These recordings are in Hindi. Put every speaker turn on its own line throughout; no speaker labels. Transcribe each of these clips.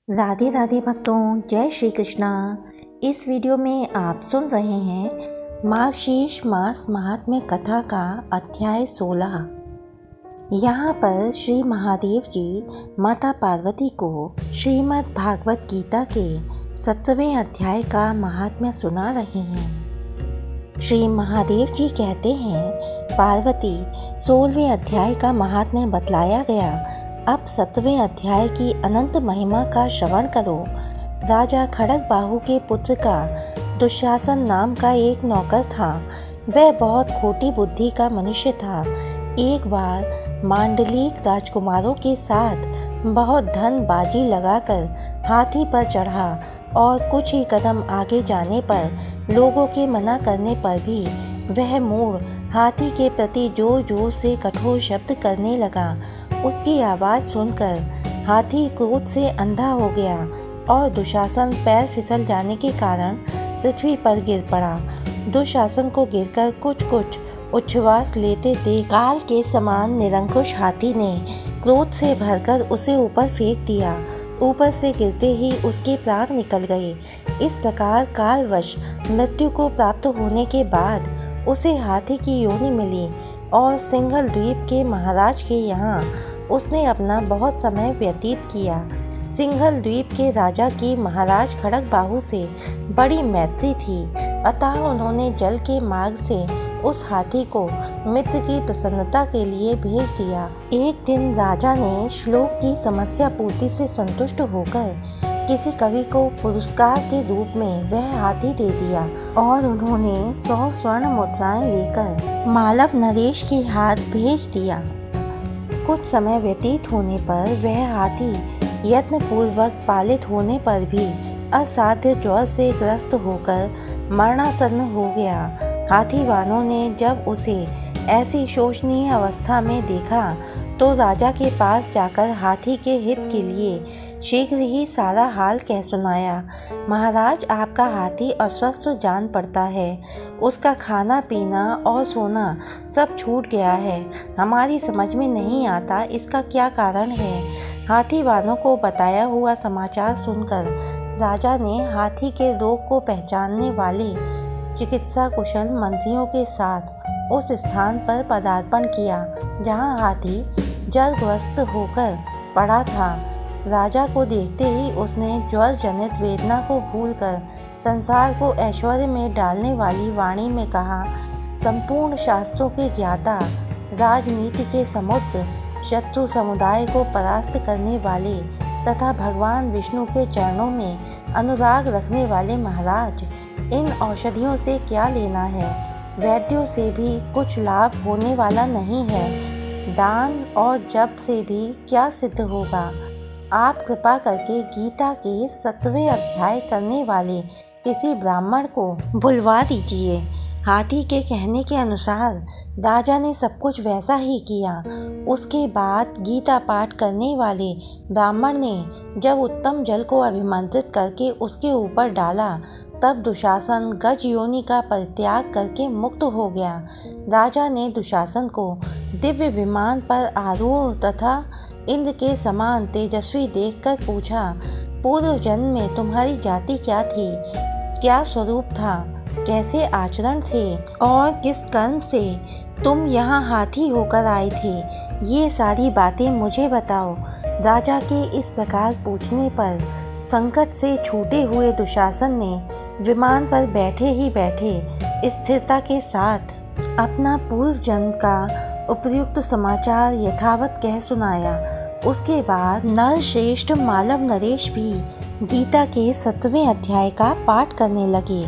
राधे राधे भक्तों, जय श्री कृष्णा। इस वीडियो में आप सुन रहे हैं मार्गशीर्ष मास महात्म्य कथा का अध्याय 16। यहाँ पर श्री महादेव जी माता पार्वती को श्रीमद् भागवत गीता के 17वें अध्याय का महात्म्य सुना रहे हैं। श्री महादेव जी कहते हैं, पार्वती 16वें अध्याय का महात्म्य बतलाया गया। अब 17वें अध्याय की अनंत महिमा का श्रवण करो। राजा खड़गबाहु के पुत्र का दुशासन नाम का एक नौकर था। वह बहुत खोटी बुद्धि का मनुष्य था। एक बार मांडलिक राजकुमारों के साथ बहुत धन बाजी लगाकर हाथी पर चढ़ा और कुछ ही कदम आगे जाने पर लोगों के मना करने पर भी वह मूढ़ हाथी के प्रति जोर जोर से कठोर शब्द करने लगा। उसकी आवाज़ सुनकर हाथी क्रोध से अंधा हो गया और दुशासन पैर फिसल जाने के कारण पृथ्वी पर गिर पड़ा। दुशासन को गिरकर कुछ कुछ उच्छ्वास लेते देख काल के समान निरंकुश हाथी ने क्रोध से भरकर उसे ऊपर फेंक दिया। ऊपर से गिरते ही उसके प्राण निकल गए। इस प्रकार कालवश मृत्यु को प्राप्त होने के बाद उसे हाथी की योनि मिली और सिंघल द्वीप के महाराज के यहाँ उसने अपना बहुत समय व्यतीत किया। सिंघल द्वीप के राजा की महाराज खड़गबाहु से बड़ी मैत्री थी, अतः उन्होंने जल के मार्ग से उस हाथी को मित्र की प्रसन्नता के लिए भेज दिया। एक दिन राजा ने श्लोक की समस्या पूर्ति से संतुष्ट होकर किसी कवि को पुरस्कार के रूप में वह हाथी दे दिया और उन्होंने 100 स्वर्ण मुद्राएं लेकर मालव नरेश के हाथ भेज दिया। कुछ समय व्यतीत होने पर वह हाथी यत्न पूर्वक पालित होने पर भी असाध्य ज्वर से ग्रस्त होकर मरणासन्न हो गया। हाथी वालों ने जब उसे ऐसी शोचनीय अवस्था में देखा तो राजा के पास जाकर हाथी के हित के लिए शीघ्र ही सारा हाल कह सुनाया। महाराज, आपका हाथी अस्वस्थ जान पड़ता है। उसका खाना पीना और सोना सब छूट गया है। हमारी समझ में नहीं आता इसका क्या कारण है। हाथी वालों को बताया हुआ समाचार सुनकर राजा ने हाथी के रोग को पहचानने वाले चिकित्सा कुशल मंत्रियों के साथ उस स्थान पर पदार्पण किया जहां हाथी जलग्रस्त होकर पड़ा था। राजा को देखते ही उसने ज्वर जनित वेदना को भूलकर संसार को ऐश्वर्य में डालने वाली वाणी में कहा, संपूर्ण शास्त्रों के ज्ञाता, राजनीति के समुद्र, शत्रु समुदाय को परास्त करने वाले तथा भगवान विष्णु के चरणों में अनुराग रखने वाले महाराज, इन औषधियों से क्या लेना है। वैद्यों से भी कुछ लाभ होने वाला नहीं है। दान और जप से भी क्या सिद्ध होगा। आप कृपा करके गीता के 17वें अध्याय करने वाले किसी ब्राह्मण को बुलवा दीजिए। हाथी के कहने के अनुसार राजा ने सब कुछ वैसा ही किया। उसके बाद गीता पाठ करने वाले ब्राह्मण ने जब उत्तम जल को अभिमंत्रित करके उसके ऊपर डाला तब दुशासन गज योनि का परित्याग करके मुक्त हो गया। राजा ने दुशासन को दिव्य विमान पर आरूढ़ तथा इंद्र के समान तेजस्वी देखकर पूछा, पूर्व जन्म में तुम्हारी जाति क्या थी, क्या स्वरूप था, कैसे आचरण थे और किस कर्म से तुम यहाँ हाथी होकर आए थे, ये सारी बातें मुझे बताओ। राजा के इस प्रकार पूछने पर संकट से छूटे हुए दुशासन ने विमान पर बैठे ही बैठे स्थिरता के साथ अपना पूर्व जन्म का उपयुक्त समाचार यथावत कह सुनाया। उसके बाद नरश्रेष्ठ मालव नरेश भी गीता के 17वें अध्याय का पाठ करने लगे।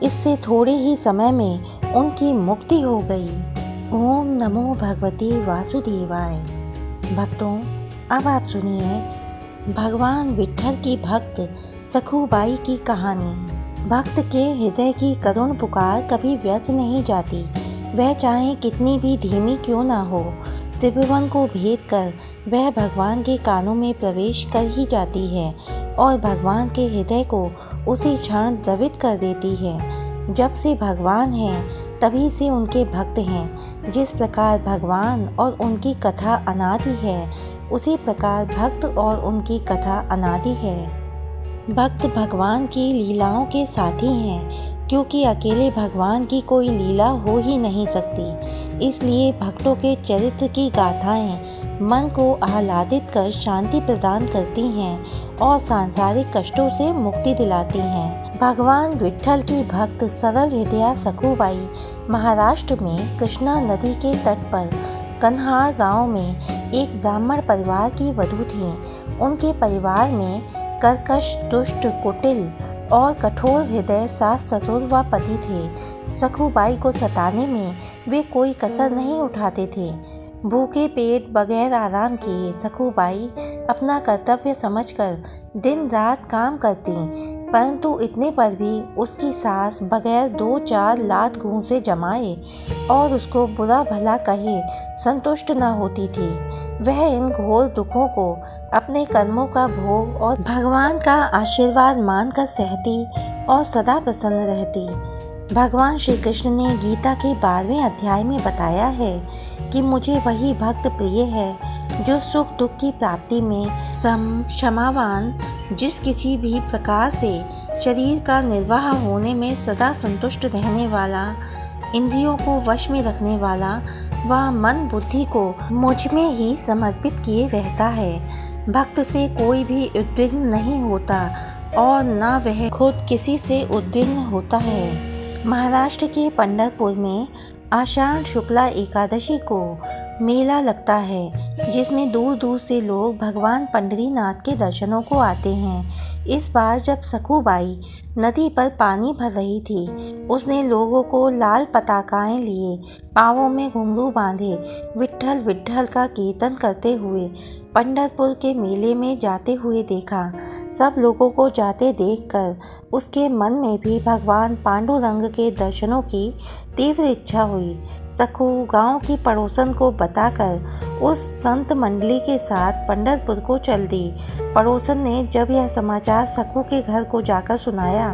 इससे थोड़े ही समय में उनकी मुक्ति हो गई। ओम नमो भगवते वासुदेवाय। भक्तों, अब आप सुनिए भगवान विट्ठल की भक्त सखुबाई की कहानी। भक्त के हृदय की करुण पुकार कभी व्यर्थ नहीं जाती। वह चाहे कितनी भी धीमी क्यों ना हो, त्रिभुवन को भेद कर वह भगवान के कानों में प्रवेश कर ही जाती है और भगवान के हृदय को उसी क्षण द्रवित कर देती है। जब से भगवान हैं तभी से उनके भक्त हैं। जिस प्रकार भगवान और उनकी कथा अनादि है, उसी प्रकार भक्त और उनकी कथा अनादि है। भक्त भगवान की लीलाओं के साथी हैं, क्योंकि अकेले भगवान की कोई लीला हो ही नहीं सकती। इसलिए भक्तों के चरित्र की गाथाएं मन को आह्लादित कर शांति प्रदान करती हैं और सांसारिक कष्टों से मुक्ति दिलाती हैं। भगवान विट्ठल की भक्त सरल हृदया सखूबाई महाराष्ट्र में कृष्णा नदी के तट पर कन्हार गांव में एक ब्राह्मण परिवार की वधू थीं। उनके परिवार में कर्कश, दुष्ट, कुटिल और कठोर हृदय सास ससुर व पति थे। सखूबाई को सताने में वे कोई कसर नहीं उठाते थे। भूखे पेट बगैर आराम किए सखूबाई अपना कर्तव्य समझकर दिन रात काम करती, परंतु इतने पर भी उसकी सास बगैर 2-4 लात घूंसे जमाए और उसको बुरा भला कहे संतुष्ट न होती थी। वह इन घोर दुखों को अपने कर्मों का भोग और भगवान का आशीर्वाद मानकर सहती और सदा प्रसन्न रहती। भगवान श्री कृष्ण ने गीता के 12वें अध्याय में बताया है कि मुझे वही भक्त प्रिय है जो सुख दुख की प्राप्ति में क्षमावान, जिस किसी भी प्रकार से शरीर का निर्वाह होने में सदा संतुष्ट रहने वाला, इंद्रियों को वश में रखने वाला व मन बुद्धि को मुझ में ही समर्पित किए रहता है। भक्त से कोई भी उद्विग्न नहीं होता और न वह खुद किसी से उद्विग्न होता है। महाराष्ट्र के पंढरपुर में आषाढ़ शुक्ला एकादशी को मेला लगता है, जिसमें दूर दूर से लोग भगवान पंढरीनाथ के दर्शनों को आते हैं। इस बार जब सखूबाई नदी पर पानी भर रही थी, उसने लोगों को लाल पताकाएं लिए पाँवों में घुंघरू बांधे विट्ठल विट्ठल का कीर्तन करते हुए पंढरपुर के मेले में जाते हुए देखा। सब लोगों को जाते देखकर उसके मन में भी भगवान पांडुरंग के दर्शनों की तीव्र इच्छा हुई। सखू गांव की पड़ोसन को बताकर उस संत मंडली के साथ पंढरपुर को चल दी। पड़ोसन ने जब यह समाचार सखू के घर को जाकर सुनाया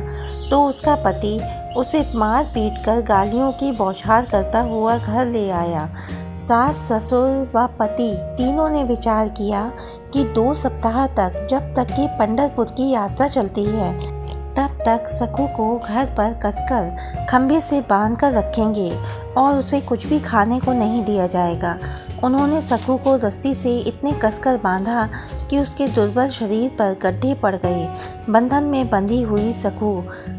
तो उसका पति उसे मार पीट कर गालियों की बौछार करता हुआ घर ले आया। सास ससुर व पति तीनों ने विचार किया कि 2 सप्ताह तक, जब तक कि पंढरपुर की यात्रा चलती है, तब तक सखू को घर पर कसकर खंभे से बांध कर रखेंगे और उसे कुछ भी खाने को नहीं दिया जाएगा। उन्होंने सखू को रस्सी से इतने कसकर बांधा कि उसके दुर्बल शरीर पर गड्ढे पड़ गए। बंधन में बंधी हुई सखू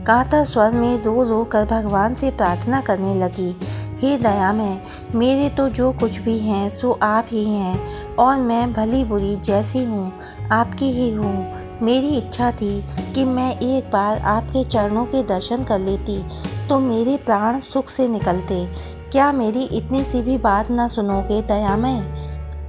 कातर स्वर में रो रो कर भगवान से प्रार्थना करने लगी, हे दयामय, मेरे तो जो कुछ भी हैं सो आप ही हैं और मैं भली बुरी जैसी हूँ आपकी ही हूँ। मेरी इच्छा थी कि मैं एक बार आपके चरणों के दर्शन कर लेती तो मेरे प्राण सुख से निकलते। क्या मेरी इतनी सी भी बात ना सुनोगे दयामय?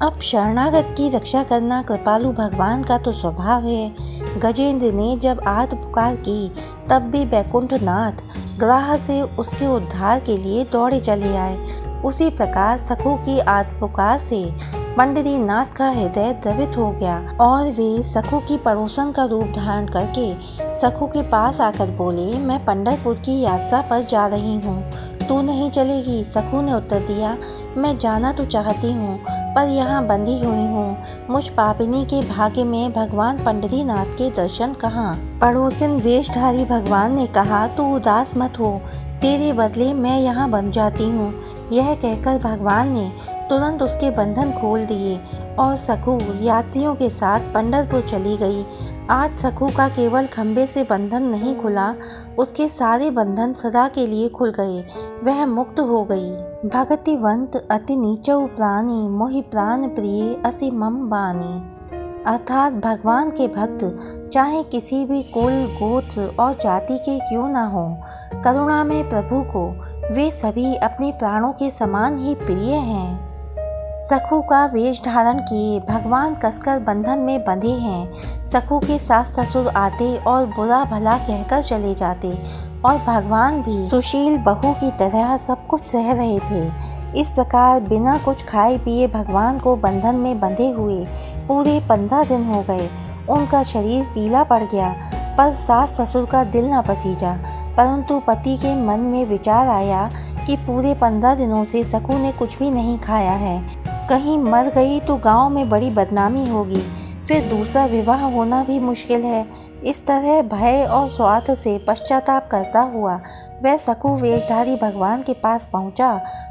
अब शरणागत की रक्षा करना कृपालु भगवान का तो स्वभाव है। गजेंद्र ने जब आर्त पुकार की तब भी बैकुंठनाथ ग्राह से उसके उद्धार के लिए दौड़े चले आए। उसी प्रकार सखू की आर्त पुकार से पंढरीनाथ का हृदय द्रवित हो गया और वे सखू की पड़ोसन का रूप धारण करके सखू के पास आकर बोले, मैं पंढरपुर की यात्रा पर जा रही हूँ, तू नहीं चलेगी? सखू ने उत्तर दिया, मैं जाना तो चाहती हूँ पर यहाँ बंधी हुई हूँ। मुझ पापिनी के भाग्य में भगवान पंढरीनाथ के दर्शन कहाँ? पड़ोसिन वेशधारी भगवान ने कहा, तू उदास मत हो, तेरे बदले मैं यहाँ बन जाती हूँ। यह कहकर भगवान ने तुरंत उसके बंधन खोल दिए और सखू यात्रियों के साथ पंढरपुर चली गई। आज सखू का केवल खंबे से बंधन नहीं खुला, उसके सारे बंधन सदा के लिए खुल गए। वह मुक्त हो गई। भगतिवंत अति नीचौ प्राणी मोहि प्राण प्रिय असि मम बानी। अर्थात भगवान के भक्त चाहे किसी भी कुल, गोत्र और जाति के क्यों ना हो, करुणा में प्रभु को वे सभी अपने प्राणों के समान ही प्रिय हैं। सखू का वेश धारण किए भगवान कसकर बंधन में बंधे हैं। सखू के सास ससुर आते और बुरा भला कहकर चले जाते और भगवान भी सुशील बहू की तरह सब कुछ सह रहे थे। इस प्रकार बिना कुछ खाए पिए भगवान को बंधन में बंधे हुए पूरे 15 दिन हो गए। उनका शरीर पीला पड़ गया पर सास ससुर का दिल न पसीजा। परंतु पति के मन में विचार आया कि पूरे 15 दिनों से सखू ने कुछ भी नहीं खाया है, कहीं मर गई तो गांव में बड़ी बदनामी होगी। फिर दूसरा विवाह होना भी मुश्किल है। इस तरह भय और स्वार्थ से पश्चाताप करता हुआ वह सकू वेशधारी भगवान के पास पहुंचा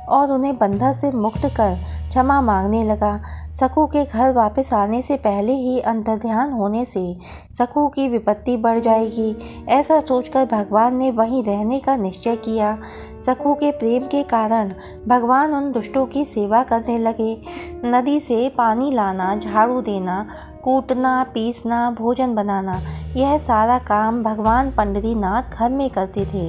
और उन्हें बंधन से मुक्त कर क्षमा मांगने लगा। सकू के घर वापस आने से पहले ही अंतर्ध्यान होने से सकू की विपत्ति बढ़ जाएगी, ऐसा सोचकर भगवान ने वहीं रहने का निश्चय किया। सकू के प्रेम के कारण भगवान उन दुष्टों की सेवा करने लगे। नदी से पानी लाना, झाड़ू देना, कूटना, पीसना, भोजन बनाना, यह सारा काम भगवान पंडरीनाथ घर में करते थे।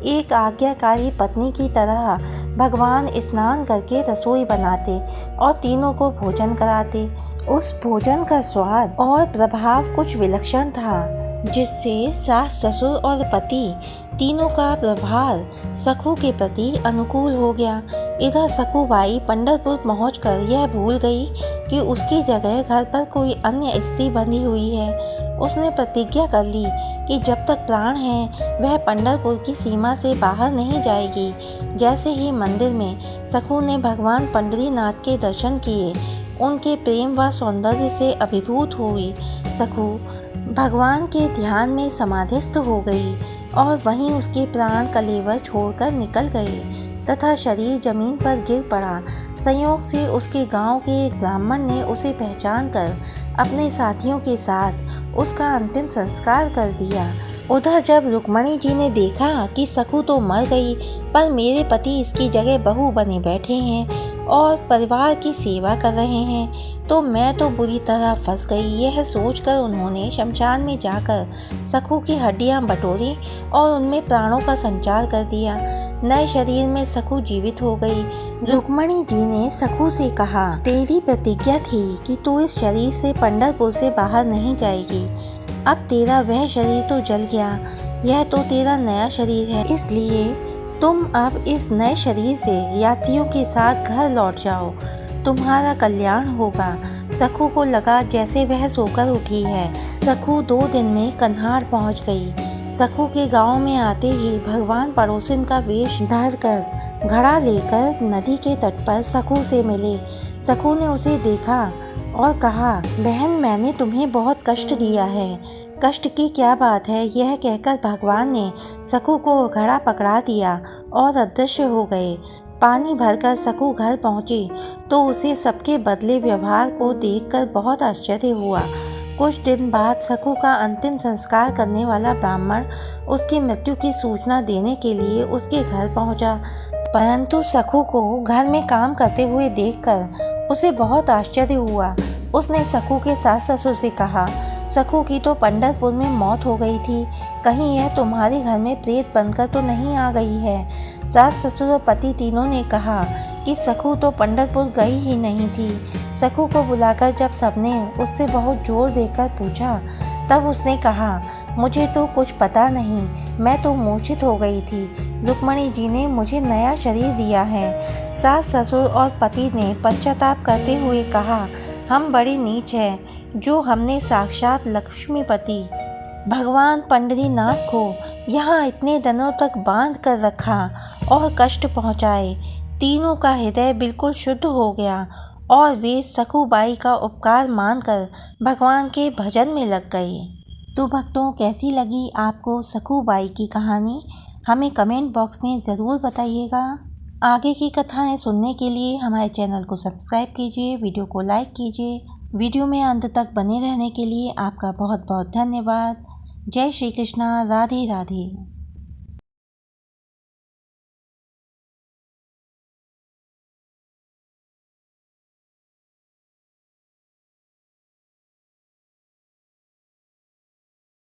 एक आज्ञाकारी पत्नी की तरह भगवान स्नान करके रसोई बनाते और तीनों को भोजन कराते। उस भोजन का स्वाद और प्रभाव कुछ विलक्षण था, जिससे सास, ससुर और पति तीनों का प्रभाव सकू के प्रति अनुकूल हो गया। इधर सकूबाई पंढरपुर पहुंचकर यह भूल गई कि उसकी जगह घर पर कोई अन्य स्त्री बंधी हुई है। उसने प्रतिज्ञा कर ली कि जब तक प्राण है वह पंढरपुर की सीमा से बाहर नहीं जाएगी। जैसे ही मंदिर में सकू ने भगवान पंडरीनाथ के दर्शन किए, उनके प्रेम व सौंदर्य से अभिभूत हुई सकू भगवान के ध्यान में समाधिस्थ हो गई और वहीं उसके प्राण कलेवर छोड़कर निकल गए तथा शरीर जमीन पर गिर पड़ा। संयोग से उसके गांव के एक ब्राह्मण ने उसे पहचान कर अपने साथियों के साथ उसका अंतिम संस्कार कर दिया। उधर जब रुक्मणी जी ने देखा कि सकू तो मर गई, पर मेरे पति इसकी जगह बहू बने बैठे हैं और परिवार की सेवा कर रहे हैं, तो मैं तो बुरी तरह फंस गई। यह सोचकर उन्होंने शमशान में जाकर सकू की हड्डियां बटोरी और उनमें प्राणों का संचार कर दिया। नए शरीर में सकू जीवित हो गई। रुक्मणी जी ने सकू से कहा, तेरी प्रतिज्ञा थी कि तू इस शरीर से पंढरपुर से बाहर नहीं जाएगी। अब तेरा वह शरीर तो जल गया, यह तो तेरा नया शरीर है, इसलिए तुम अब इस नए शरीर से यात्रियों के साथ घर लौट जाओ, तुम्हारा कल्याण होगा। सकू को लगा जैसे वह सोकर उठी है। सकू 2 दिन में कन्हार पहुंच गई। सकू के गांव में आते ही भगवान पड़ोसिन का वेश धर कर घड़ा लेकर नदी के तट पर सकू से मिले। सकू ने उसे देखा और कहा, बहन, मैंने तुम्हें बहुत कष्ट दिया है। कष्ट की क्या बात है? यह कहकर भगवान ने सकू को घड़ा पकड़ा दिया और अदृश्य हो गए। पानी भरकर सकू घर पहुंची तो उसे सबके बदले व्यवहार को देखकर बहुत आश्चर्य हुआ। कुछ दिन बाद सकू का अंतिम संस्कार करने वाला ब्राह्मण उसकी मृत्यु की सूचना देने के लिए उसके घर पहुंचा, परंतु सकू को घर में काम करते हुए देखकर उसे बहुत आश्चर्य हुआ। उसने सकू के सास ससुर से कहा, सकू की तो पंढरपुर में मौत हो गई थी, कहीं यह तुम्हारे घर में प्रेत बनकर तो नहीं आ गई है। सास, ससुर और पति तीनों ने कहा कि सकू तो पंढरपुर गई ही नहीं थी। सकू को बुलाकर जब सबने उससे बहुत जोर देकर पूछा, तब उसने कहा, मुझे तो कुछ पता नहीं, मैं तो मूर्छित हो गई थी। रुक्मणी जी ने मुझे नया शरीर दिया है। सास, ससुर और पति ने पश्चाताप करते हुए कहा, हम बड़ी नीच हैं जो हमने साक्षात लक्ष्मीपति भगवान पंडरीनाथ को यहाँ इतने दिनों तक बांध कर रखा और कष्ट पहुँचाए। तीनों का हृदय बिल्कुल शुद्ध हो गया और वे सकूबाई का उपकार मानकर भगवान के भजन में लग गए। तो भक्तों, कैसी लगी आपको सकूबाई की कहानी? हमें कमेंट बॉक्स में ज़रूर बताइएगा। आगे की कथाएं सुनने के लिए हमारे चैनल को सब्सक्राइब कीजिए, वीडियो को लाइक कीजिए। वीडियो में अंत तक बने रहने के लिए आपका बहुत बहुत धन्यवाद। जय श्री कृष्णा। राधे राधे।